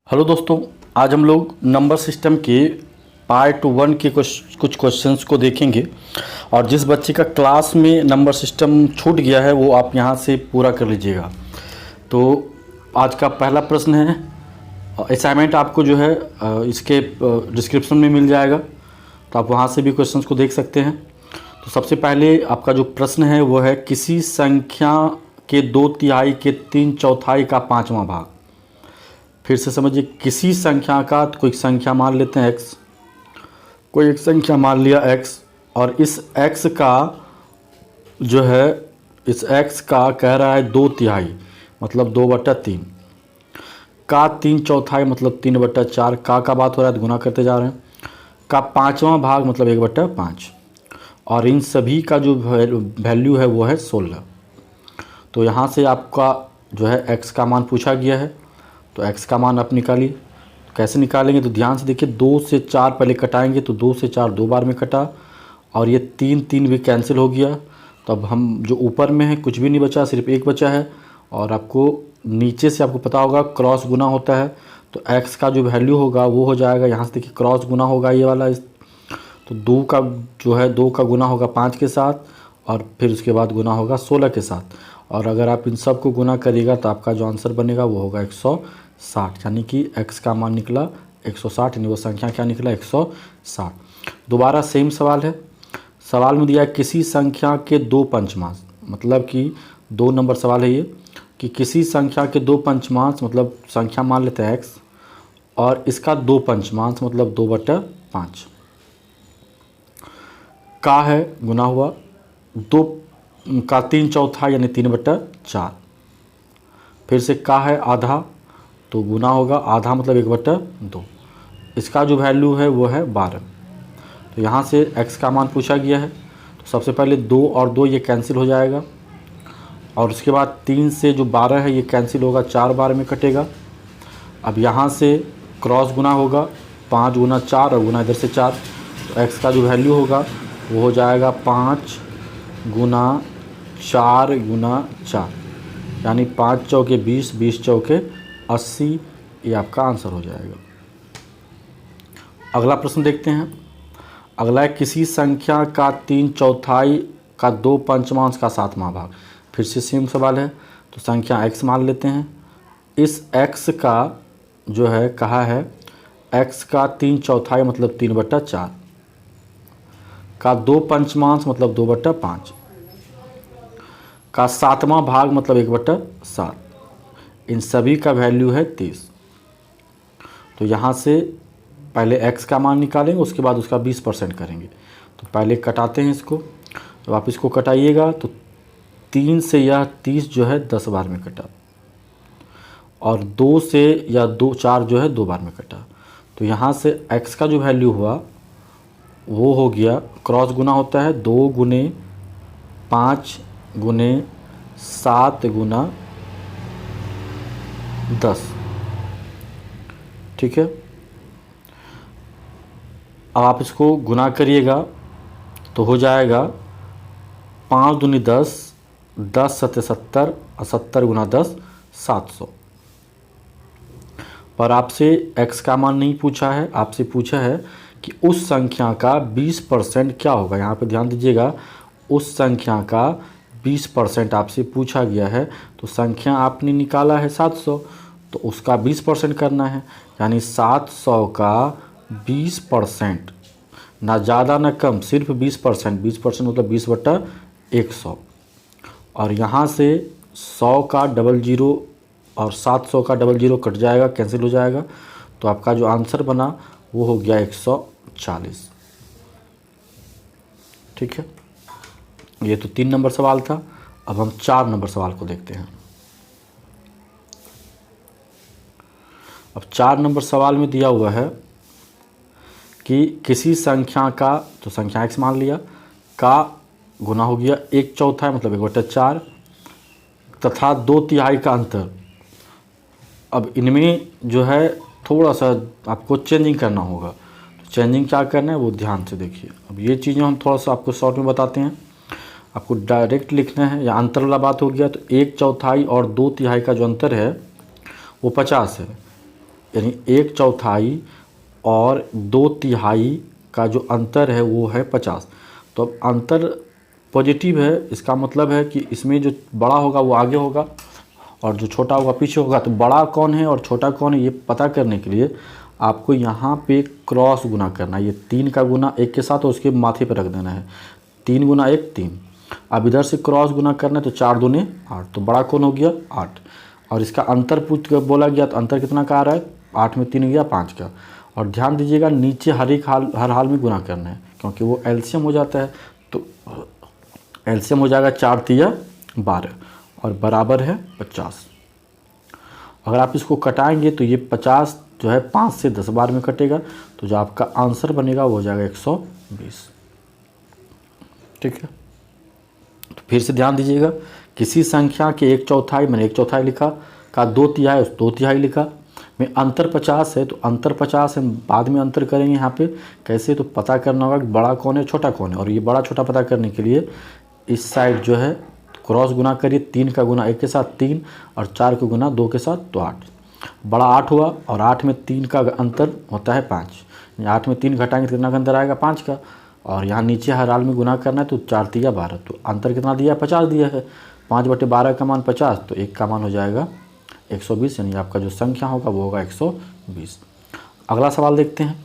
Hello दोस्तों, आज हम लोग नंबर सिस्टम के पार्ट 1 के कुछ क्वेश्चंस को देखेंगे। और जिस बच्चे का क्लास में नंबर सिस्टम छूट गया है वो आप यहां से पूरा कर लीजिएगा। तो आज का पहला प्रश्न है, असाइनमेंट आपको जो है इसके डिस्क्रिप्शन में मिल जाएगा, तो आप वहां से भी क्वेश्चंस को देख सकते हैं। तो सबसे पहले आपका जो प्रश्न है वो है, किसी संख्या के 2/3 के 3/4 का 5वां भाग। फिर से समझिए, किसी संख्या का, तो कोई संख्या मान लेते हैं x, कोई एक संख्या मान लिया x, और इस x का जो है, इस x का कह रहा है 2/3 मतलब 2/3 का 3/4 मतलब 3/4 का बात हो रहा है, तो गुना करते जा रहे हैं, का 5वां भाग मतलब 1/5, और इन सभी का जो वैल्यू है वो है 16। तो यहाँ से आपका जो है x का मान पूछा गया है, तो x का मान आप निकालिए। तो कैसे निकालेंगे, तो ध्यान से देखिए, 2 से 4 पहले कटाएंगे, तो 2 से 4 2 बार में कटा, और ये 3 भी कैंसिल हो गया। तो अब हम जो ऊपर में है कुछ भी नहीं बचा, सिर्फ 1 बचा है। और आपको नीचे से आपको पता होगा क्रॉस गुना होता है, तो x का जो वैल्यू होगा वो हो जाएगा, यहाँ से देखिए क्रॉस गुना होगा ये वाला, तो 2 का जो है 2 का गुना होगा 5 के साथ, और फिर उसके बाद गुना होगा 16 के साथ। और अगर आप इन सब को गुना करिएगा तो आपका जो आंसर बनेगा वो होगा 160, यानी कि x का मान निकला 160, यानी वो संख्या क्या निकला 160। दोबारा सेम सवाल है। सवाल में दिया है, किसी संख्या के 2 पंचमांश, मतलब कि 2 नंबर सवाल है ये, कि किसी संख्या के 2 पंचमांश मतलब संख्या मान लेते हैं x, और इसका 2 पंचमांश मतलब 2/5 का है, गुना हुआ 2 का 3/4 यानी 3/4। फिर से का है आधा, तो गुना होगा आधा मतलब 1/2। इसका जो वैल्यू है वो है 12। तो यहाँ से x का मान पूछा गया है, तो सबसे पहले 2 और 2 ये कैंसिल हो जाएगा, और उसके बाद 3 से जो 12 है ये कैंसिल होगा, 4 बार में कटेगा। अब यहाँ से क्रॉस गुना होगा, 5 गुना 4 और गुना इधर से 4, तो x का जो वैल्यू होगा वो हो जाएगा 5 गुना 4 गुना 4, यानी 5 चौके 20, 20 चौके 80, ये आपका आंसर हो जाएगा। अगला प्रश्न देखते हैं। अगला है, किसी संख्या का 3/4 का 2 पंचमांश का 7वां भाग। फिर से सेम सवाल है, तो संख्या x मान लेते हैं। इस x का जो है कहा है, x का 3/4 मतलब 3/4 का 2 पंचमांश मतलब 2/5 का 7वां भाग मतलब 1/7, इन सभी का वैल्यू है 30। तो यहाँ से पहले x का मान निकालेंगे, उसके बाद उसका 20% करेंगे। तो पहले कटाते हैं इसको, तो आप इसको कटाइएगा, तो 3 से यह 30 जो है 10 बार में कटा, और 2 से या 4 जो है 2 बार में कटा। तो यहाँ से x का जो वैल्यू हुआ वो हो गया, क्रॉस गुना होता है, 2 गुने 5 गुने 7 गुना 10, ठीक है। अब आप इसको गुना करिएगा तो हो जाएगा 5 दूनी 10, 10 सत्ते 70, और 70 गुना 10 700। पर आपसे x का मान नहीं पूछा है, आपसे पूछा है कि उस संख्या का 20% क्या होगा। यहाँ पे ध्यान दीजिएगा, उस संख्या का 20% आपसे पूछा गया है। तो संख्या आपने निकाला है 700, तो उसका 20% करना है, यानी 700 का 20%, ना ज़्यादा ना कम, सिर्फ 20%। 20% मतलब 20/100, और यहाँ से 100 का 00 और 700 का 00 कट जाएगा, कैंसिल हो जाएगा। तो आपका जो आंसर बना वो हो गया 140, ठीक है। ये तो 3 नंबर सवाल था। अब हम 4 नंबर सवाल को देखते हैं। अब 4 नंबर सवाल में दिया हुआ है कि किसी संख्या का, तो संख्या x मान लिया, का गुना हो गया 1/4 मतलब 1/4, तथा 2/3 का अंतर। अब इनमें जो है थोड़ा सा आपको चेंजिंग करना होगा। तो चेंजिंग क्या करना है वो ध्यान से देखिए। अब ये चीज़ें हम थोड़ा सा आपको शॉर्ट में बताते हैं, आपको डायरेक्ट लिखना है, या अंतर वाला बात हो गया। तो 1/4 और 2/3 का जो अंतर है वो 50 है, यानी 1/4 और 2/3 का जो अंतर है वो है 50। तो अब अंतर पॉजिटिव है, इसका मतलब है कि इसमें जो बड़ा होगा वो आगे होगा और जो छोटा होगा पीछे होगा। तो बड़ा कौन है और छोटा कौन है ये पता करने के लिए आपको यहाँ पे क्रॉस गुना करना है। ये 3 का गुना 1 के साथ और उसके माथे पर रख देना है। 3 गुना 1 3। अब इधर से क्रॉस गुना करना है तो 4 दूने 8। तो बड़ा कौन हो गया 8। और इसका अंतर पूछ कर बोला गया तो अंतर कितना का आ रहा है 8 में 3 गया 5 का। और ध्यान दीजिएगा नीचे हर हाल में गुना करना है क्योंकि वो एलसीएम हो जाता है। तो एलसीएम हो जाएगा 4 तिया 12 और बराबर है 50। अगर आप इसको कटाएंगे तो ये 50 जो है 5 से 10 बार में कटेगा। तो जो आपका आंसर बनेगा वो हो जाएगा 120। ठीक है, तो फिर से ध्यान दीजिएगा, किसी संख्या के 1/4 मैंने 1/4 लिखा, का 2/3 उस 2/3 लिखा। में अंतर 50 है तो अंतर 50 है, बाद में अंतर करेंगे यहाँ पे कैसे, तो पता करना होगा कि बड़ा कौन है छोटा कौन है। और ये बड़ा छोटा पता करने के लिए इस साइड जो है क्रॉस गुना करिए। 3 का गुना 1 के साथ 3 और 4 का गुना 2 के साथ तो 8। बड़ा 8 हुआ और 8 में 3 का अंतर होता है 5। 8 में 3 घटाएंगे कितना का अंतर आएगा 5 का। और यहाँ नीचे हर हाल में गुना करना है तो 4 तिया 12। तो अंतर कितना दिया है 50 दिया है। 5/12 का मान 50 तो 1 का मान हो जाएगा 120। यानी आपका जो संख्या होगा वो होगा 120। अगला सवाल देखते हैं।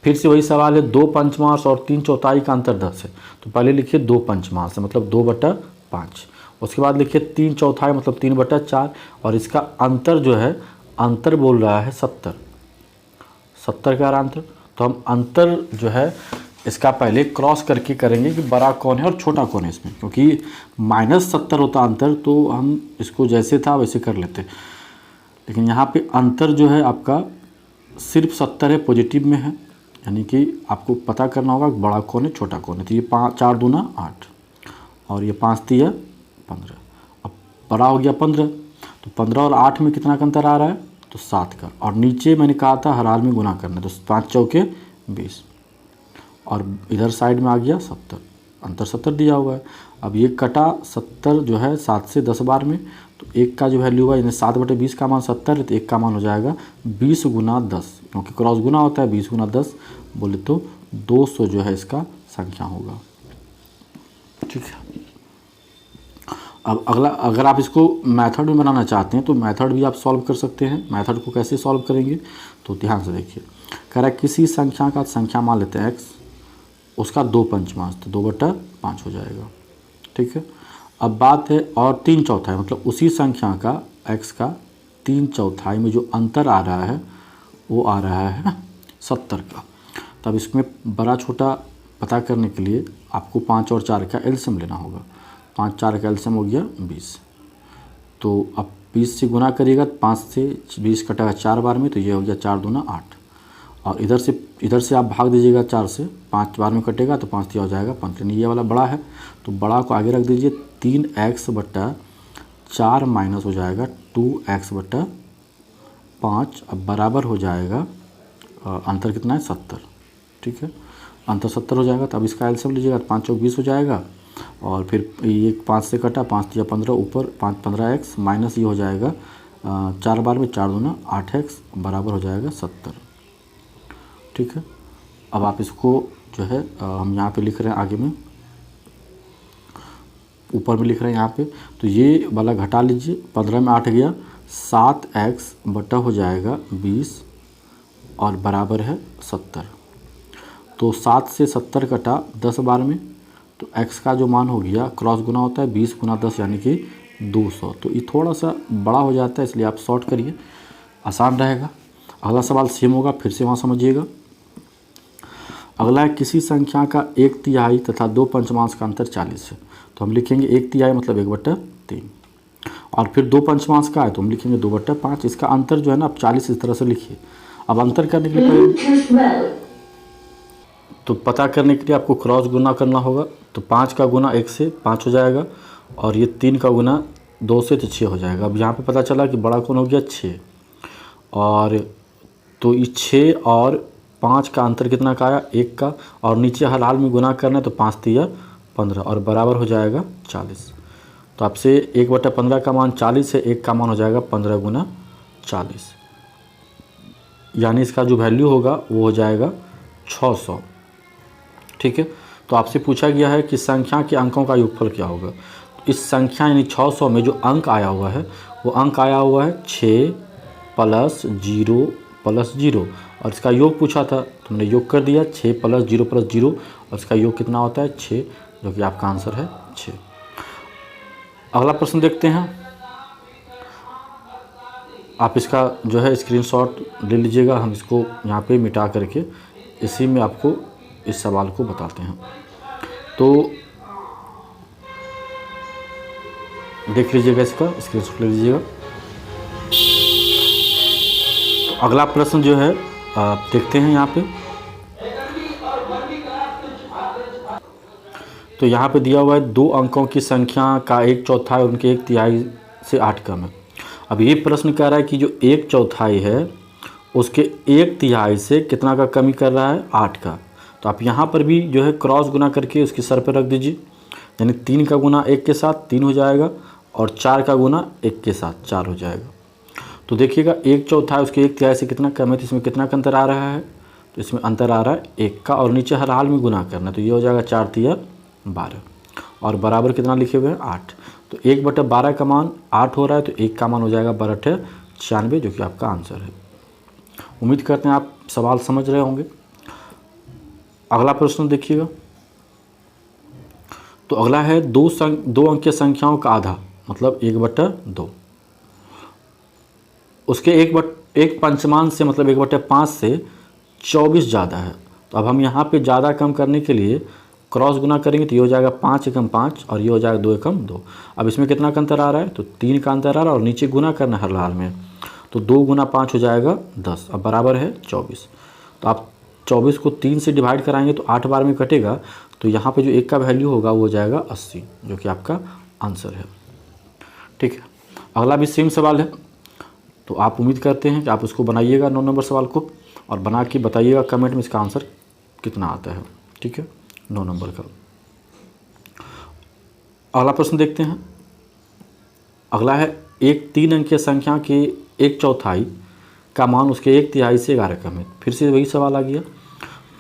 फिर से वही सवाल है, 2 पंचमांश और 3/4 का अंतर 10 है। तो पहले लिखिए 2 पंचमांश मतलब 2/5। उसके बाद लिखिए 3/4 मतलब 3/4 और इसका अंतर जो है अंतर बोल रहा है 70। 70 का अंतर। तो हम अंतर जो है इसका पहले क्रॉस करके करेंगे कि बड़ा कौन है और छोटा कौन है इसमें, क्योंकि -70 होता अंतर तो हम इसको जैसे था वैसे कर लेते। लेकिन यहाँ पे अंतर जो है आपका सिर्फ 70 है, पॉजिटिव में है। यानी कि आपको पता करना होगा कि बड़ा कौन है छोटा कौन है। तो ये 4 दूना 8 और ये 5 तिया 15। अब बड़ा हो गया 15। तो 15 और 8 में कितना का अंतर आ रहा है तो 7 का। और नीचे मैंने कहा था हर हाल में गुना करना, तो 5 चौके 20 और इधर साइड में आ गया 70। अंतर 70 दिया हुआ है। अब ये कटा 70 जो है 7 से 10 बार में, तो 1 का जो वैल्यू हुआ यानी 7/20 का मान 70 है। तो 1 का मान हो जाएगा 20 गुना 10, क्योंकि क्रॉस गुना होता है। 20 गुना 10 बोले तो 200 जो है इसका संख्या होगा। ठीक है, अब अगला, अगर आप इसको मेथड में बनाना चाहते हैं तो मेथड भी आप सॉल्व कर सकते हैं। मेथड को कैसे सॉल्व करेंगे तो ध्यान से देखिए। कह रहा है किसी संख्या का संख्या मान लेते हैं x, उसका 2 पंचमांश तो 2/5 हो जाएगा। ठीक है, अब बात है और 3/4 मतलब उसी संख्या का x का 3/4 में जो अंतर आ रहा है वो आ रहा है 70 का। तब इसमें बड़ा छोटा पता करने के लिए आपको 5 और 4 का एलसीएम लेना होगा। 5 4 का एलसीएम हो गया 20। तो अब 20 से गुना करिएगा, 5 से 20 कटेगा 4 बार में, तो ये हो गया 4 दूना 8। और इधर से आप भाग दीजिएगा 4 से, 5 बार में कटेगा तो 5 हो जाएगा 15। ये वाला बड़ा है तो बड़ा को आगे रख दीजिए। 3x/4 माइनस हो जाएगा 2x/5। अब बराबर हो जाएगा अंतर कितना है 70। ठीक है, अंतर 70 हो जाएगा। तो अब इसका एलसीएम लीजिएगा, 5 चौक 20 हो जाएगा। और फिर ये 5 से कटा, 5 तिया 15 ऊपर 5 15x माइनस ये हो जाएगा 4 बार में 4 दूना 8x बराबर हो जाएगा 70। ठीक है, अब आप इसको जो है हम यहाँ पे लिख रहे हैं, आगे में ऊपर में लिख रहे हैं यहाँ पे। तो ये वाला घटा लीजिए, 15 में 8 गया 7x बटा हो जाएगा 20 और बराबर है 70। तो 7 से 70 कटा 10 बार में, तो x का जो मान हो गया क्रॉस गुना होता है 20 गुना 10 यानी कि 200। तो ये थोड़ा सा बड़ा हो जाता है, इसलिए आप शॉर्ट करिए, आसान रहेगा। अगला सवाल सेम होगा, फिर से वहाँ समझिएगा। अगला है किसी संख्या का 1/3 तथा 2 पंचमांश का अंतर 40 है। तो हम लिखेंगे 1/3 मतलब 1/3 और फिर 2 पंचमांश का है तो हम लिखेंगे 2/5। इसका अंतर जो है ना आप 40 इस तरह से लिखिए। अब अंतर करने के लिए तो पता करने के लिए आपको क्रॉस गुना करना होगा। तो 5 का गुना 1 से 5 हो जाएगा और ये 3 का गुना 2 से तो 6 हो जाएगा। अब यहाँ पे पता चला कि बड़ा कौन हो गया 6। और तो ये 6 और 5 का अंतर कितना का आया 1 का। और नीचे हर हाल में गुना करना है तो 5 तिया 15 और बराबर हो जाएगा 40। तो आपसे 1/15 का मान 40 है, 1 का मान हो जाएगा 15 गुना 40। यानी इसका जो वैल्यू होगा वो हो जाएगा 600। ठीक है, तो आपसे पूछा गया है कि संख्या के अंकों का योगफल क्या होगा। इस संख्या यानी 600 में जो अंक आया हुआ है वो अंक आया हुआ है 6 + 0 + 0, और इसका योग पूछा था तो हमने योग कर दिया 6 + 0 + 0, और इसका योग कितना होता है 6, जो कि आपका आंसर है 6। अगला प्रश्न देखते हैं। आप इसका जो है स्क्रीनशॉट ले लीजिएगा, हम इसको यहाँ पे मिटा करके इसी में आपको इस सवाल को बताते हैं। तो देख लीजिएगा, इसका स्क्रीनशॉट ले लीजिएगा। तो अगला प्रश्न जो है आप देखते हैं यहाँ पे। तो यहाँ पे दिया हुआ है 2 अंकों की संख्या का 1/4 उनके 1/3 से 8 कम है। अब ये प्रश्न कह रहा है कि जो 1/4 है उसके 1/3 से कितना का कमी कर रहा है 8 का। तो आप यहाँ पर भी जो है क्रॉस गुना करके उसकी सर पर रख दीजिए, यानी 3 का गुना 1 के साथ 3 हो जाएगा, और 4 का गुना 1 के साथ 4 हो जाएगा। तो देखिएगा 1/4 उसके 1/3 से कितना कम है, तो इसमें कितना का अंतर आ रहा है, तो इसमें अंतर आ रहा है 1 का, और नीचे हर हाल में गुना करना, तो ये हो जाएगा 4×3 = 12, और बराबर कितना लिखे हुए हैं 8। तो 1/12 का मान 8 हो रहा है, तो 1 का मान हो जाएगा 12×8 = 96, जो कि आपका आंसर है। उम्मीद करते हैं आप सवाल समझ रहे होंगे। अगला प्रश्न देखिएगा। तो अगला है 2 अंकीय संख्याओं का आधा, मतलब 1/2, उसके 1 पंचमांश से मतलब 1/5 से 24 ज़्यादा है। तो अब हम यहाँ पे ज़्यादा कम करने के लिए क्रॉस गुना करेंगे, तो ये हो जाएगा 5 × 5, और ये हो जाएगा 2 × 2। अब इसमें कितना का अंतर आ रहा है, तो 3 का अंतर आ रहा है, और नीचे गुना करना हर हाल में, तो 2 × 5 हो जाएगा 10, अब बराबर है 24। तो आप 24 को 3 से डिवाइड कराएंगे तो 8 बार में कटेगा, तो यहाँ पे जो 1 का वैल्यू होगा वो हो जाएगा 80, जो कि आपका आंसर है। ठीक है, अगला भी सेम सवाल है। तो आप उम्मीद करते हैं कि आप उसको बनाइएगा 9 नंबर सवाल को, और बना के बताइएगा कमेंट में इसका आंसर कितना आता है। ठीक है, 9 नंबर का। अगला प्रश्न देखते हैं। अगला है एक 3 अंकीय संख्या के 1/4 का मान उसके 1/3 से 11 कम है। फिर से वही सवाल आ गया।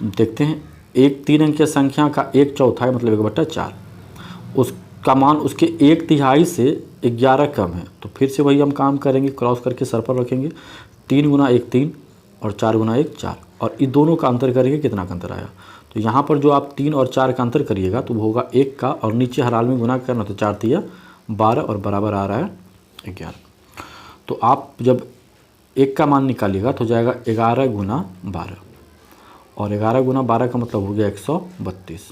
देखते हैं, एक 3 अंकीय संख्या का 1/4 मतलब 1/4, उसका मान उसके 1/3 से 11 कम है। तो फिर से वही हम काम करेंगे, क्रॉस करके सर पर रखेंगे, 3 × 1 3, और 4 × 1 4, और इन दोनों का अंतर करेंगे कितना का अंतर आया। तो यहाँ पर जो आप 3 और 4 का अंतर करिएगा तो वो होगा 1 का, और नीचे हर हाल में गुना करना, तो 4×3 = 12, और बराबर आ रहा है 11। तो आप जब 1 का मान निकालिएगा तो हो जाएगा 11 × 12, और 11 × 12 का मतलब हो गया 132।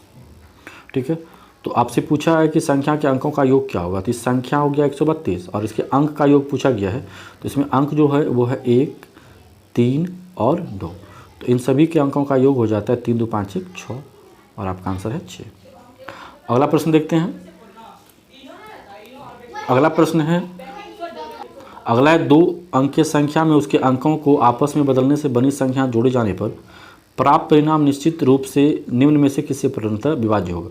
ठीक है, तो आपसे पूछा है कि संख्या के अंकों का योग क्या होगा। तो इस संख्या हो गया 132, और इसके अंक का योग पूछा गया है, तो इसमें अंक जो है वो है 1 3 और 2। तो इन सभी के अंकों का योग हो जाता है 3 × 2 = 5 = 6, और आपका आंसर है 6। अगला प्रश्न देखते हैं। अगला प्रश्न है, अगला है 2 अंकीय संख्या में उसके अंकों को आपस में बदलने से बनी संख्या जोड़े जाने पर प्राप्त परिणाम निश्चित रूप से निम्न में से किसी पूर्णतः विभाज्य होगा।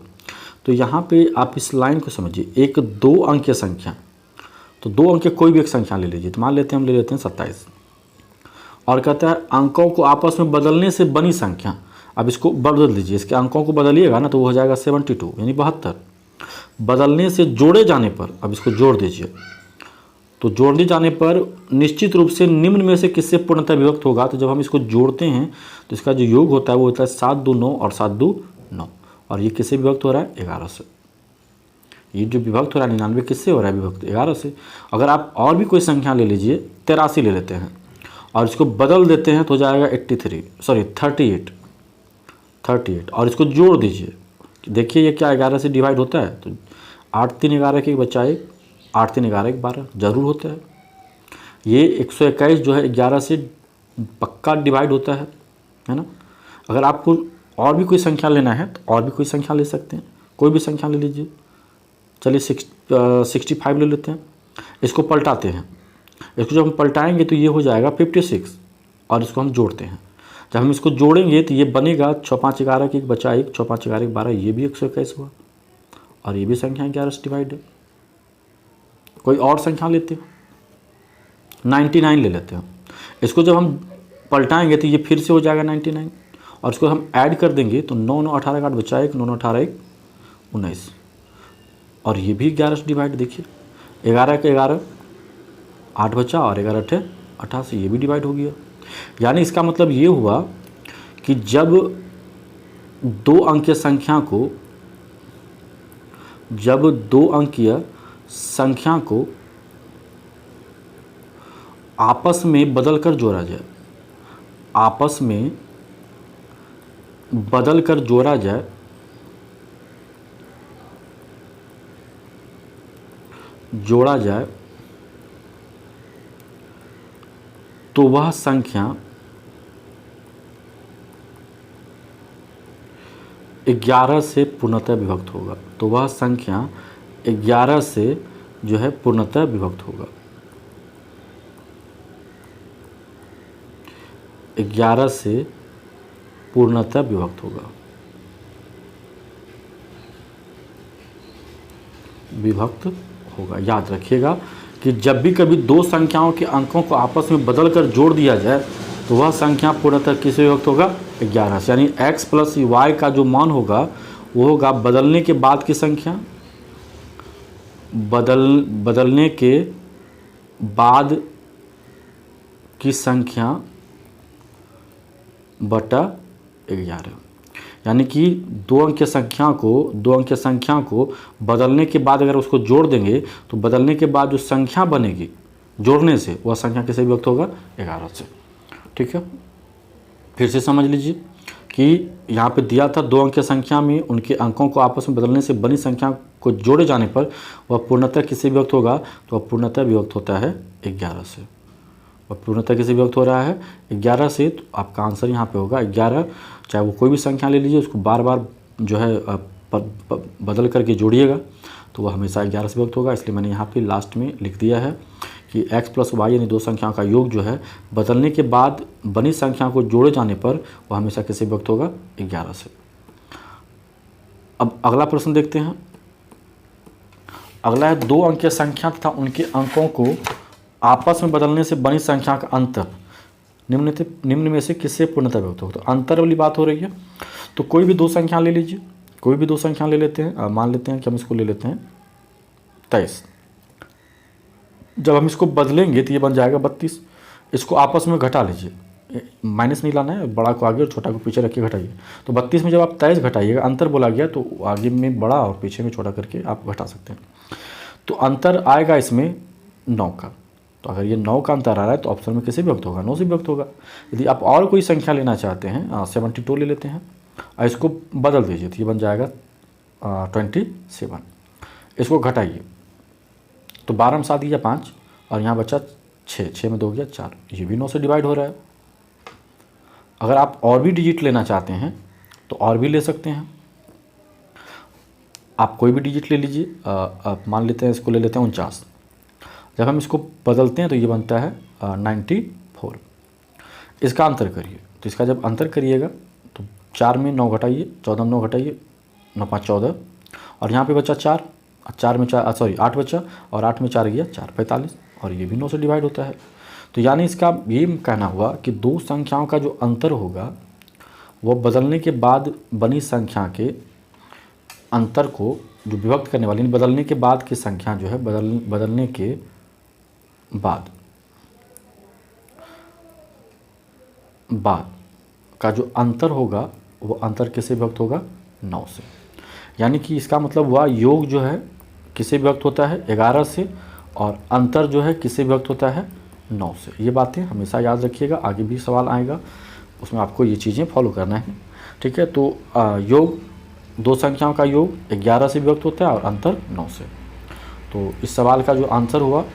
तो यहाँ पे आप इस लाइन को समझिए, एक 2 अंकीय संख्या, तो 2 अंक कोई भी एक संख्या ले लीजिए, तो मान लेते हैं हम ले लेते हैं 27, और कहता है अंकों को आपस में बदलने से बनी संख्या। अब इसको बदल दीजिए, इसके अंकों को बदलिएगा ना तो वो हो जाएगा 72 यानी 72। बदलने से जोड़े जाने पर, अब इसको जोड़ दीजिए, तो जोड़ने जाने पर निश्चित रूप से निम्न में से किससे पूर्णतः विभक्त होगा। तो जब हम इसको जोड़ते हैं तो इसका जो योग होता है वो होता है 7 × 2 = 9, और 7 × 2 = 9, और ये किससे विभक्त हो रहा है 11 से। ये जो विभक्त हो रहा है 99 किससे हो रहा है विभक्त 11 से। अगर आप और भी कोई संख्या ले लीजिए, 83 ले लेते हैं, और इसको बदल देते हैं तो हो जाएगा 38, और इसको जोड़ दीजिए। देखिए ये क्या 11 से डिवाइड होता है, तो 8 3 11 के बचा 1, 8 3 11 1 12 जरूर होता है। ये 121 जो है 11 से पक्का डिवाइड होता है ना। अगर आपको और भी कोई संख्या लेना है तो और भी कोई संख्या ले सकते हैं, कोई भी संख्या ले लीजिए। चलिए 65 ले लेते हैं। इसको पलटाते हैं, इसको जब हम पलटाएंगे तो ये हो जाएगा 56, और इसको हम जोड़ते हैं। जब हम इसको जोड़ेंगे तो ये बनेगा 6 5 11 के 1 बचा 1, 6 5 11 1 12, ये भी 121 हुआ, और ये भी संख्या 11 से डिवाइड है। कोई और संख्या लेते हैं, 99 ले लेते हैं। इसको जब हम पलटाएंगे तो ये फिर से हो जाएगा 99, और इसको हम ऐड कर देंगे तो 9 9 18 का 8 बचा 1, 9 9 18 1 19, और ये भी 11 से डिवाइड, देखिए 11 के 11 8 बचा और 11 8 88, ये भी डिवाइड हो गया। यानी इसका मतलब ये हुआ कि जब दो अंकीय संख्या को आपस में बदलकर जोड़ा जाए, जोड़ा जाए तो वह संख्या 11 से पूर्णतः विभक्त होगा, तो वह संख्या 11 से जो है पूर्णतः विभक्त होगा, 11 से पूर्णतः विभक्त होगा, याद रखिएगा कि जब भी कभी दो संख्याओं के अंकों को आपस में बदलकर जोड़ दिया जाए तो वह संख्या पूर्णतः किससे विभक्त होगा, 11 से। यानी x प्लस वाई का जो मान होगा वो होगा बदलने के बाद की संख्या, बदलने के बाद की संख्या बटा 11। यानी कि दो अंकीय संख्या को बदलने के बाद अगर उसको जोड़ देंगे तो बदलने के बाद जो संख्या बनेगी जोड़ने से वह संख्या किससे विभक्त होगा, 11 से। ठीक है, फिर से समझ लीजिए कि यहाँ पे दिया था दो अंकीय संख्या में उनके अंकों को आपस में बदलने से बनी संख्या को जोड़े जाने पर वह पूर्णतः किससे विभक्त होगा, तो वह पूर्णतः विभक्त होता है 11 से। वह पूर्णतः किससे विभक्त हो रहा है, 11 से। तो आपका आंसर यहाँ पे होगा 11। चाहे वो कोई भी संख्या ले लीजिए, उसको बार बार जो है बदल करके जोड़िएगा तो वह हमेशा 11 से विभक्त होगा। इसलिए मैंने यहाँ पे लास्ट में लिख दिया है कि x प्लस वाई यानी दो संख्याओं का योग जो है बदलने के बाद बनी संख्या को जोड़े जाने पर वह हमेशा किससे विभक्त होगा, 11 से। अब अगला प्रश्न देखते हैं। अगला है दो अंकीय संख्या तथा उनके अंकों को आपस में बदलने से बनी संख्या का अंतर निम्न में से किससे पूर्णतः विभक्त होगा। तो अंतर वाली बात हो रही है, तो कोई भी दो संख्या ले लीजिए, कोई भी दो संख्या ले लेते हैं। मान लेते हैं कि हम इसको ले लेते हैं 23। जब हम इसको बदलेंगे तो ये बन जाएगा 32। इसको आपस में घटा लीजिए, माइनस नहीं लाना है, बड़ा को आगे और छोटा को पीछे रख के घटाइए। तो 32 में जब आप 23 घटाइएगा, अंतर बोला गया तो आगे में बड़ा और पीछे में छोटा करके आप घटा सकते हैं। तो अंतर आएगा इसमें 9 का। तो अगर ये 9 का अंतर आ रहा है तो ऑप्शन में किससे विभक्त होगा, 9 से विभक्त होगा। यदि आप और कोई संख्या लेना चाहते हैं, 72 ले लेते हैं और इसको बदल दीजिए तो ये बन जाएगा 27। इसको घटाइए तो 12 में 7 गया 5 और यहाँ बचा 6, 6 में 2 गया 4, ये भी 9 से डिवाइड हो रहा है। अगर आप और भी डिजिट लेना चाहते हैं तो और भी ले सकते हैं। आप कोई भी डिजिट ले लीजिए, आप मान लेते हैं इसको ले लेते हैं 49। जब हम इसको बदलते हैं तो ये बनता है 94। इसका अंतर करिए, तो इसका जब अंतर करिएगा तो 4 में 9 घटाइए, 14 में 9 घटाइए, 9 5 14 और यहाँ पे बचा 4, 4 में 4 8 बचा और 8 में 4 गया 4 45 और ये भी 9 से डिवाइड होता है। तो यानी इसका ये कहना हुआ कि दो संख्याओं का जो अंतर होगा वो बदलने के बाद बनी संख्या के अंतर को जो विभक्त करने वाली, बदलने के बाद की संख्या जो है बदलने के बाद का जो अंतर होगा वो अंतर किससे विभक्त होगा, 9 से। यानी कि इसका मतलब हुआ योग जो है किससे विभक्त होता है, 11 से, और अंतर जो है किससे विभक्त होता है, 9 से। ये बातें हमेशा याद रखिएगा, आगे भी सवाल आएगा उसमें आपको ये चीज़ें फॉलो करना है। ठीक है, तो योग दो संख्याओं का योग 11 से विभक्त होता है और अंतर 9 से। तो इस सवाल का जो आंसर हुआ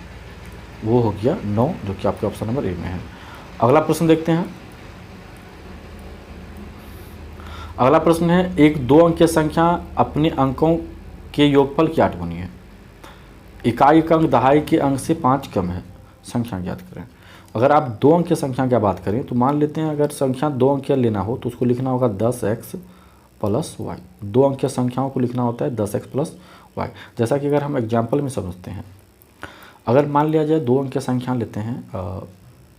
वो हो गया 9, जो कि आपके ऑप्शन नंबर ए में है। अगला प्रश्न देखते हैं। अगला प्रश्न है, एक दो अंकीय संख्या अपने अंकों के योगफल की 8 गुनी है। इकाई का अंक दहाई के अंक से 5 कम है, संख्या ज्ञात करें। अगर आप दो अंकीय संख्या की बात करें तो मान लेते हैं अगर संख्या 2 अंकीय लेना हो तो उसको लिखना होगा 10x प्लस वाई। 2 अंकीय संख्याओं को लिखना होता है 10x प्लस वाई। जैसा कि अगर हम एग्जाम्पल में समझते हैं, अगर मान लिया जाए 2 अंकीय संख्या लेते हैं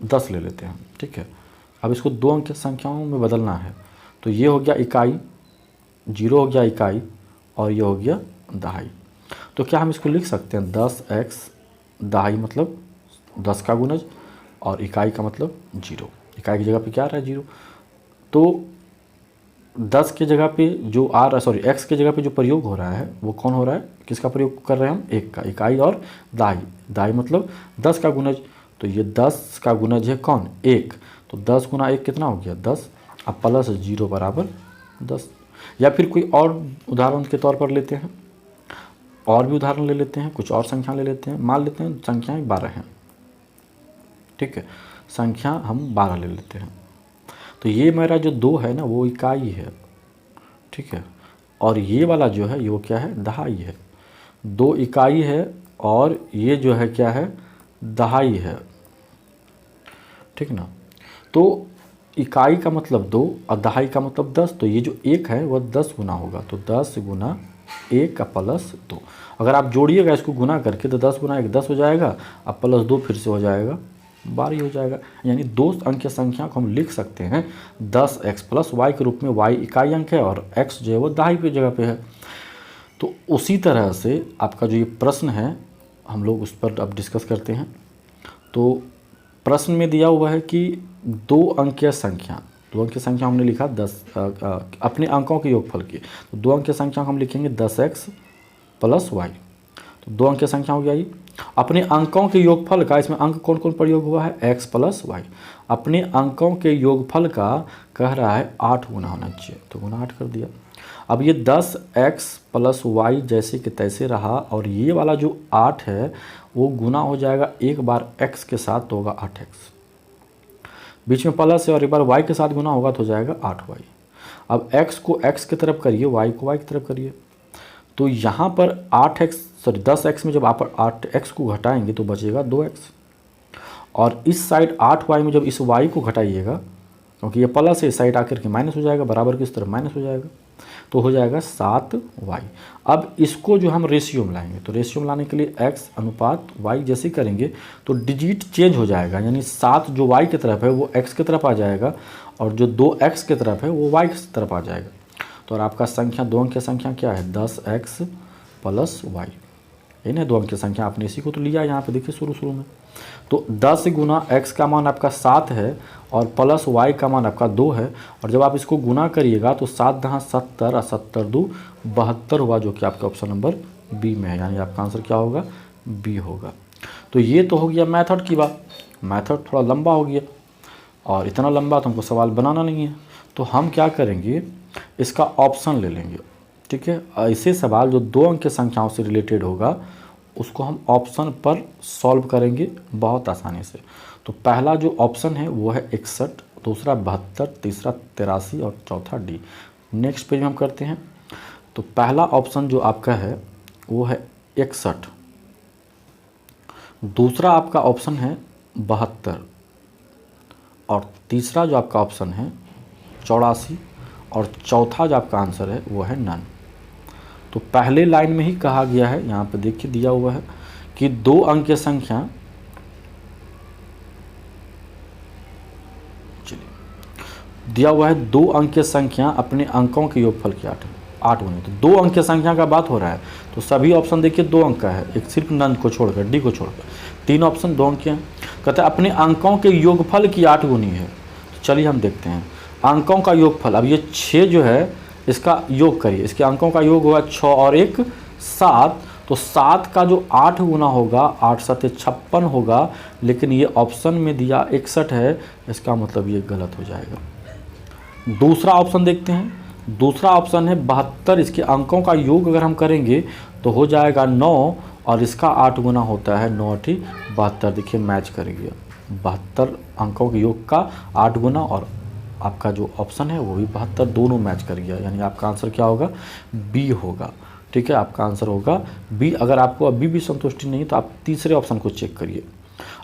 10 ले लेते हैं, ठीक है, अब इसको 2 अंक की संख्याओं में बदलना है, तो ये हो गया इकाई, 0 हो गया इकाई और ये हो गया दहाई। तो क्या हम इसको लिख सकते हैं 10x दहाई मतलब 10 का गुणज और इकाई का मतलब 0। इकाई की जगह पे क्या आ रहा है 0, तो 10 की जगह पे जो x की जगह पे जो प्रयोग हो रहा है वो कौन हो रहा है, किसका प्रयोग कर रहे हैं हम, 1 का, इकाई और दहाई। दहाई मतलब 10 का गुणज, तो ये 10 का गुणज है कौन, 1, तो 10 गुना 1 कितना हो गया 10, अब प्लस 0 बराबर 10। या फिर कोई और उदाहरण के तौर पर लेते हैं, और भी उदाहरण ले लेते हैं, कुछ और संख्या ले लेते हैं। मान लेते हैं संख्याएँ 12 हैं, ठीक है, संख्या हम 12 ले लेते हैं। तो ये मेरा जो 2 है ना वो इकाई है, ठीक है, और ये वाला जो है वो क्या है, दहाई है। 2 इकाई है और ये जो है क्या है, दहाई है, ठीक ना। तो इकाई का मतलब 2 और दहाई का मतलब 10, तो ये जो 1 है वह 10 गुना होगा, तो 10 गुना 1 का प्लस 2। अगर आप जोड़िएगा इसको गुना करके तो 10 गुना 1 10 हो जाएगा, अब प्लस 2 फिर से हो जाएगा 12 हो जाएगा। यानी 2 अंक की संख्या को हम लिख सकते हैं 10x प्लस y के रूप में। y इकाई अंक है और x जो है वो दहाई की जगह पे है। तो उसी तरह से आपका जो ये प्रश्न है हम लोग उस पर अब डिस्कस करते हैं। तो प्रश्न में दिया हुआ है कि 2 अंकीय संख्या, 2 अंकीय संख्या हमने लिखा 10 अपने अंकों के योगफल की, तो 2 अंकीय संख्या हम लिखेंगे 10x प्लस y, तो 2 अंकीय संख्या हो गया ये। अपने अंकों के योगफल का, इसमें अंक कौन कौन प्रयोग हुआ है, x प्लस वाई। अपने अंकों के योगफल का कह रहा है 8 गुना होना चाहिए, तो गुना 8 कर दिया। अब ये 10x प्लस वाई जैसे कि तैसे रहा और ये वाला जो 8 है वो गुना हो जाएगा एक बार x के साथ तो होगा 8x, बीच में प्लस है और एक बार y के साथ गुना होगा तो हो जाएगा 8y। अब x को x की तरफ करिए, y को y की तरफ करिए, तो यहाँ पर 10x में जब आप 8x को घटाएंगे तो बचेगा 2x, और इस साइड 8y में जब इस y को घटाइएगा, क्योंकि ये प्लस है, इस साइड आकर के माइनस हो जाएगा, बराबर की इस तरफ माइनस हो जाएगा, तो हो जाएगा 7y। अब इसको जो हम रेशियो में लाएंगे, तो रेशियो में लाने के लिए x अनुपात y जैसे करेंगे तो डिजिट चेंज हो जाएगा, यानी 7 जो y की तरफ है वो x की तरफ आ जाएगा और जो 2x की तरफ है वो y की तरफ आ जाएगा। तो और आपका संख्या 2 अंक की संख्या क्या है 10x प्लस वाई, यही ना 2 अंक की संख्या, आपने इसी को तो लिया यहाँ पे देखिए शुरू में। तो 10 गुना x का मान आपका 7 है और प्लस y का मान आपका 2 है, और जब आप इसको गुना करिएगा तो 7 दहा 70 और 70 दो 72 हुआ, जो कि आपका ऑप्शन नंबर बी में है, यानी आपका आंसर क्या होगा, बी होगा। तो ये तो हो गया मेथड की बात। मेथड थोड़ा लंबा हो गया और इतना लंबा तो हमको सवाल बनाना नहीं है, तो हम क्या करेंगे, इसका ऑप्शन ले लेंगे, ठीक है। ऐसे सवाल जो 2 अंक की संख्याओं से रिलेटेड होगा उसको हम ऑप्शन पर सॉल्व करेंगे बहुत आसानी से। तो पहला जो ऑप्शन है वो है 61, दूसरा 72, तीसरा 83 और चौथा डी। नेक्स्ट पेज में हम करते हैं। तो पहला ऑप्शन जो आपका है वो है 61, दूसरा आपका ऑप्शन है 72 और तीसरा जो आपका ऑप्शन है 84 और चौथा जो आपका आंसर है वो है नन। तो पहले लाइन में ही कहा गया है, यहाँ पे देखिए दिया हुआ है कि 2 अंक की संख्या, चलिए दिया हुआ है 2 अंक की संख्या अपने अंकों के योगफल की 8 गुने, तो 2 अंक की संख्या का बात हो रहा है, तो सभी ऑप्शन देखिए 2 अंक का है, एक सिर्फ नन को छोड़कर, डी को छोड़कर 3 ऑप्शन 2 अंक के हैं। कहते हैं अपने अंकों के योगफल की 8 गुनी है। तो चलिए हम देखते हैं अंकों का योगफल। अब ये 6 जो है इसका योग करिए, इसके अंकों का योग होगा 6 और 1 7, तो 7 का जो 8 गुना होगा 8 7 56 होगा, लेकिन ये ऑप्शन में दिया 61 है, इसका मतलब ये गलत हो जाएगा। दूसरा ऑप्शन देखते हैं, दूसरा ऑप्शन है 72, इसके अंकों का योग अगर हम करेंगे तो हो जाएगा 9 और इसका 8 गुना होता है 9 8 72, देखिए मैच कर गया, 72 अंकों के योग का 8 गुना और आपका जो ऑप्शन है वो भी 72, दोनों मैच कर गया, यानी आपका आंसर क्या होगा, बी होगा, ठीक है, आपका आंसर होगा बी। अगर आपको अभी भी संतुष्टि नहीं तो आप तीसरे ऑप्शन को चेक करिए,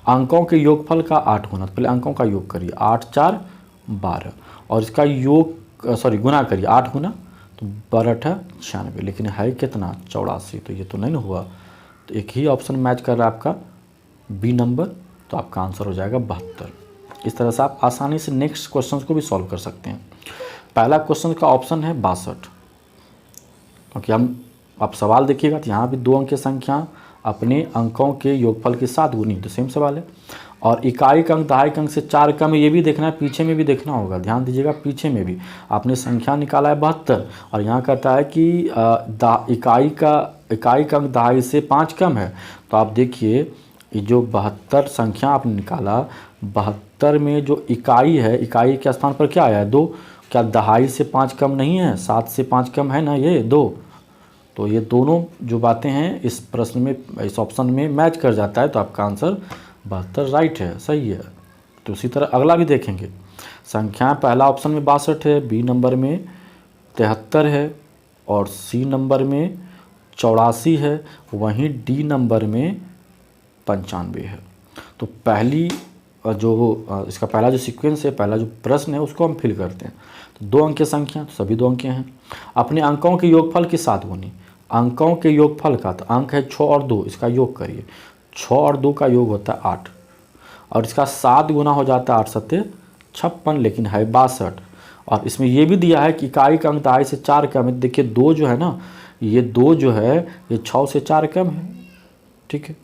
अंकों के योगफल का 8 गुना, तो पहले अंकों का योग करिए, 8 4 12 और इसका योग गुना करिए 8 गुना, तो 12 8 96, लेकिन है कितना 84, तो ये तो नहीं हुआ, तो एक ही ऑप्शन मैच कर रहा है आपका बी नंबर, तो आपका आंसर हो जाएगा 72। इस तरह से आप आसानी से नेक्स्ट क्वेश्चन को भी सॉल्व कर सकते हैं। पहला क्वेश्चन का ऑप्शन है 62, क्योंकि आप सवाल देखिएगा तो यहाँ भी 2 अंक की संख्या अपने अंकों के योगफल के साथ गुनी, तो सेम सवाल है। और इकाई का अंक दहाई का अंक से 4 कम है, ये भी देखना है, पीछे में भी देखना होगा, ध्यान दीजिएगा। पीछे में भी आपने संख्या निकाला है 72 और यहाँ कहता है कि इकाई का अंक दहाई से 5 कम है। तो आप देखिए ये जो 72 संख्या आपने निकाला, 72 में जो इकाई है, इकाई के स्थान पर क्या आया है 2, क्या दहाई से 5 कम नहीं है, 7 से 5 कम है ना ये 2। तो ये दोनों जो बातें हैं इस प्रश्न में, इस ऑप्शन में मैच कर जाता है, तो आपका आंसर 72 राइट है, सही है। तो उसी तरह अगला भी देखेंगे। संख्या पहला ऑप्शन में 62 है, बी नंबर में 73 है और सी नंबर में 84 है, वहीं डी नंबर में 95 है। तो पहली जो इसका पहला जो सीक्वेंस है, पहला जो प्रश्न है उसको हम फिल करते हैं। तो 2 अंक की संख्या, तो सभी 2 अंक हैं। अपने अंकों के योगफल के साथ गुनी, अंकों के योगफल का, तो अंक है 6 और 2, इसका योग करिए। 6 और 2 का योग होता है 8 और इसका 7 गुना हो जाता है 8 सत्ते 56, लेकिन है 62। और इसमें ये भी दिया है कि इकाई का अंक दहाई से 4 कम है। देखिए 2 जो है ना, ये 2 जो है ये 6 से 4 कम है, ठीक है।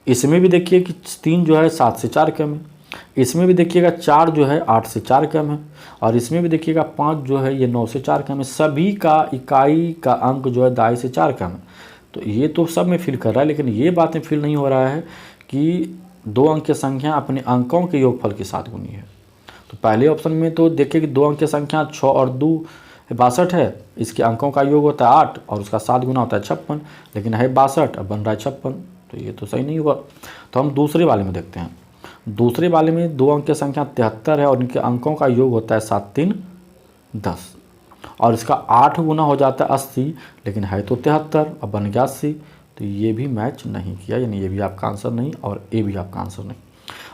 इसमें भी देखिए कि 3 जो है 7 से 4 कम है। इसमें भी देखिएगा 4 जो है 8 से 4 कम है। और इसमें भी देखिएगा 5 जो है ये 9 से 4 कम है। सभी का इकाई का अंक जो है दहाई से 4 कम है। तो ये तो सब में फिल कर रहा है, लेकिन ये बातें फिल नहीं हो रहा है कि 2 अंक की संख्या अपने अंकों के योगफल के साथ गुनी है। तो पहले ऑप्शन में तो देखिए कि 2 अंक की संख्या 6 और 2 62 है, इसके अंकों का योग होता है 8 और उसका 7 गुना होता है 56, लेकिन है 62 अब बन रहा है 56, तो ये तो सही नहीं हुआ। तो हम दूसरे वाले में देखते हैं। दूसरे वाले में 2 अंक की संख्या 73 है और इनके अंकों का योग होता है 7 3 10 और इसका 8 गुना हो जाता है 80, लेकिन है तो 73 अब बन गया 80। तो ये भी मैच नहीं किया, यानी ये भी आपका आंसर नहीं और ए भी आपका आंसर नहीं।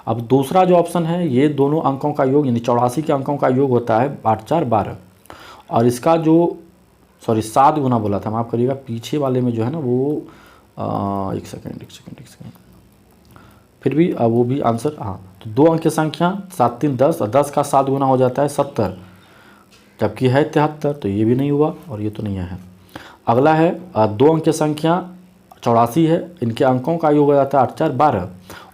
अब दूसरा जो ऑप्शन है, ये दोनों अंकों का योग यानी 84 के अंकों का योग होता है 8 4 12 और इसका जो 7 गुना बोला था, माफ़ करिएगा, पीछे वाले में जो है ना वो एक सेकेंड फिर भी वो भी आंसर, हाँ। तो 2 अंक की संख्या 7 3 10 और 10 का 7 गुना हो जाता है 70, जबकि है 73, तो ये भी नहीं हुआ और ये तो नहीं है। अगला है 2 अंक की संख्या 84 है, इनके अंकों का योग हो जाता है 8 4 12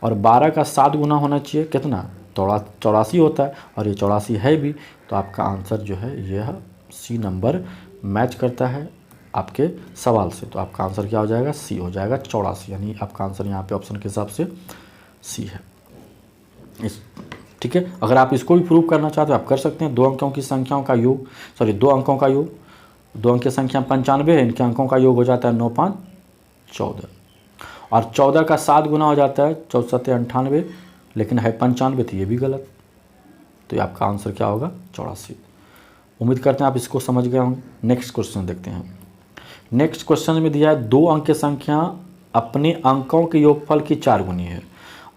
और 12 का 7 गुना होना चाहिए, कितना 84 होता है और ये 84 है भी। तो आपका आंसर जो है यह सी नंबर मैच करता है आपके सवाल से। तो आपका आंसर क्या हो जाएगा, सी हो जाएगा 84, यानी आपका आंसर यहाँ पे ऑप्शन के हिसाब से सी है। ठीक है, अगर आप इसको भी प्रूव करना चाहते हो आप कर सकते हैं। 2 अंकों की संख्याओं का योग, 2 अंकों का योग, 2 अंक की संख्या 95 है, इनके अंकों का योग हो जाता है 9 5 14 और 14 का 7 गुना हो जाता है 14 7 98, लेकिन है 95, तो ये भी गलत। तो ये आपका आंसर क्या होगा 84। उम्मीद करते हैं आप इसको समझ गए होंगे। नेक्स्ट क्वेश्चन देखते हैं। नेक्स्ट क्वेश्चन में दिया है 2 अंक की संख्या अपने अंकों के योगफल की 4 गुनी है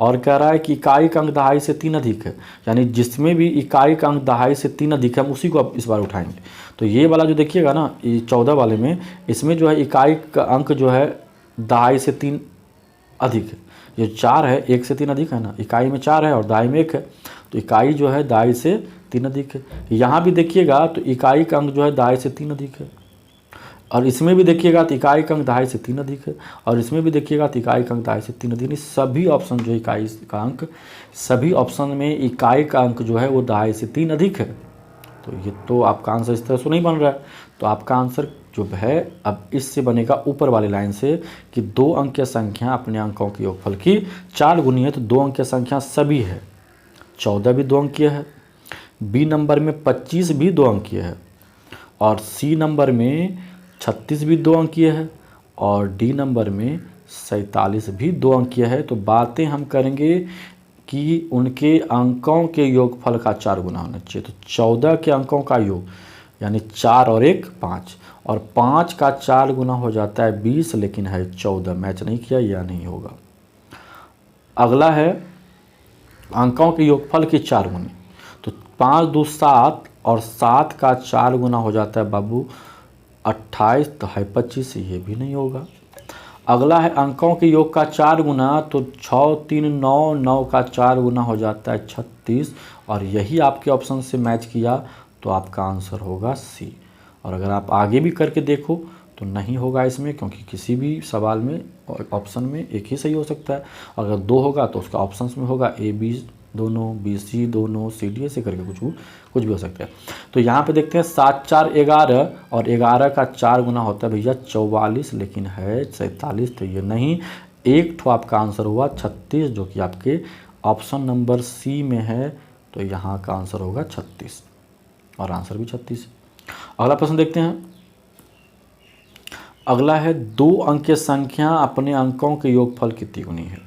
और कह रहा है कि इकाई का अंक दहाई से 3 अधिक है, यानी जिसमें भी इकाई का अंक दहाई से 3 अधिक है हम उसी को अब इस बार उठाएंगे। तो ये वाला जो देखिएगा ना, ये 14 वाले में, इसमें जो है इकाई का अंक जो है दहाई से 3 अधिक है। ये 4 है, 1 से 3 अधिक है ना, इकाई में 4 है और दहाई में 1 है, तो इकाई जो है दहाई से 3 अधिक है। यहाँ भी देखिएगा तो इकाई का अंक जो है दहाई से 3 अधिक है और इसमें भी देखिएगा तो इकाई का अंक दहाई से 3 अधिक है और इसमें भी देखिएगा तो इकाई का अंक दहाई से 3 अधिक है। सभी ऑप्शन जो इकाई का अंक, सभी ऑप्शन में इकाई का अंक जो है वो दहाई से 3 अधिक है। तो ये तो आपका आंसर इस तरह से नहीं बन रहा है। तो आपका आंसर जो है अब इससे बनेगा ऊपर वाली लाइन से कि 2 अंक की संख्या अपने अंकों के योगफल की 4 गुनी है। तो 2 अंक की संख्या सभी है, 14 भी 2 अंकीय है, बी नंबर में 25 भी 2 अंकीय है और सी नंबर में 36 भी 2 अंकीय है और डी नंबर में 47 भी 2 अंकीय है। तो बातें हम करेंगे कि उनके अंकों के योगफल का 4 गुना होना चाहिए। तो 14 के अंकों का योग यानी 4 और 1 5 और 5 का 4 गुना हो जाता है 20, लेकिन है 14, मैच नहीं किया, यह नहीं होगा। अगला है अंकों के योगफल की 4 गुनी, तो 5 2 7 और 7 का 4 गुना हो जाता है बाबू 28, तो है 25, ये भी नहीं होगा। अगला है अंकों के योग का 4 गुना, तो 6 3 9, 9 का 4 गुना हो जाता है 36, और यही आपके ऑप्शन से मैच किया तो आपका आंसर होगा सी। और अगर आप आगे भी करके देखो तो नहीं होगा इसमें, क्योंकि किसी भी सवाल में ऑप्शन में एक ही सही हो सकता है। अगर 2 होगा तो उसका ऑप्शन में होगा ए बी दोनों, बी सी दोनों, सी डी ऐसे करके कुछ भी हो सकता है। तो यहाँ पे देखते हैं 7 4 11, और 11 का 4 गुना होता है भैया 44, लेकिन है 47, तो ये नहीं। एक ठो आपका आंसर हुआ 36, जो कि आपके ऑप्शन नंबर सी में है, तो यहाँ का आंसर होगा 36, और आंसर भी 36। अगला प्रश्न देखते हैं। अगला है 2 अंकीय संख्या अपने अंकों के योगफल कितनी गुनी है,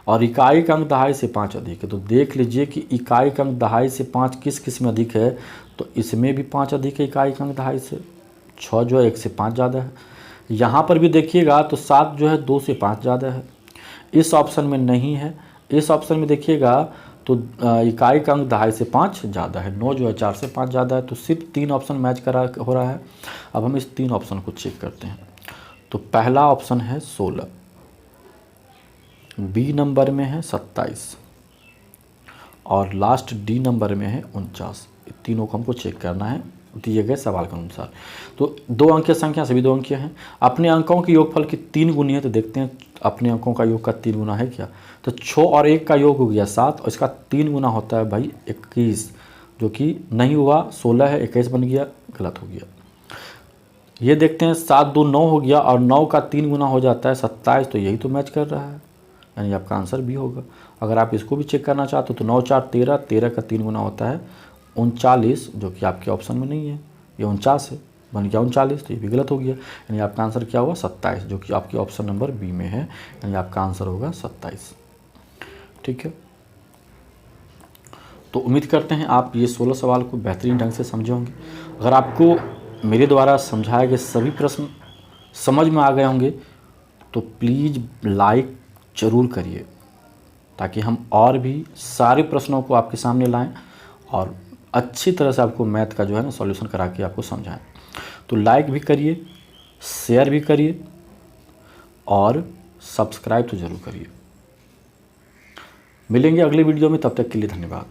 और इकाई का अंक दहाई से 5 अधिक है। तो देख लीजिए कि इकाई का अंक दहाई से 5 किस में अधिक है, तो इसमें भी 5 अधिक है इकाई का अंक दहाई से। 6 जो है 1 से 5 ज़्यादा है। यहाँ पर भी देखिएगा तो 7 जो है 2 से 5 ज़्यादा है। इस ऑप्शन में नहीं है। इस ऑप्शन में देखिएगा तो इकाई का अंक दहाई से 5 ज़्यादा है। 9 जो है 4 से 5 ज़्यादा है। तो सिर्फ 3 ऑप्शन मैच हो रहा है। अब हम इस 3 ऑप्शन को चेक करते हैं। तो पहला ऑप्शन है 16, बी नंबर में है 27, और लास्ट डी नंबर में है 49। तीनों को हमको चेक करना है दिए गए सवाल के अनुसार। तो 2 अंकीय संख्या सभी 2 अंकीय हैं। अपने अंकों के योगफल की 3 गुनी है, तो देखते हैं अपने अंकों का योग का 3 गुना है क्या। तो 6 और 1 का योग हो गया 7, और इसका 3 गुना होता है भाई 21, जो कि नहीं हुआ। 16 है 21 बन गया, गलत हो गया। ये देखते हैं 7 2 9 हो गया, और 9 का 3 गुना हो जाता है 27, तो यही तो मैच कर रहा है, यानी आपका आंसर भी होगा। अगर आप इसको भी चेक करना चाहते हो तो 9 4 13, 13 का 3 गुना होता है 39, जो कि आपके ऑप्शन में नहीं है। ये 49 है, बन गया 39, तो ये भी गलत हो गया। यानी आपका आंसर क्या हुआ 27, जो कि आपके ऑप्शन नंबर बी में है। यानी आपका आंसर होगा 27। ठीक है, तो उम्मीद करते हैं आप ये 16 सवाल को बेहतरीन ढंग से समझे होंगे। अगर आपको मेरे द्वारा समझाए गए सभी प्रश्न समझ में आ गए होंगे तो प्लीज़ लाइक ज़रूर करिए, ताकि हम और भी सारे प्रश्नों को आपके सामने लाएं और अच्छी तरह से आपको मैथ का जो है ना सॉल्यूशन करा के आपको समझाएं। तो लाइक भी करिए, शेयर भी करिए, और सब्सक्राइब तो ज़रूर करिए। मिलेंगे अगले वीडियो में, तब तक के लिए धन्यवाद।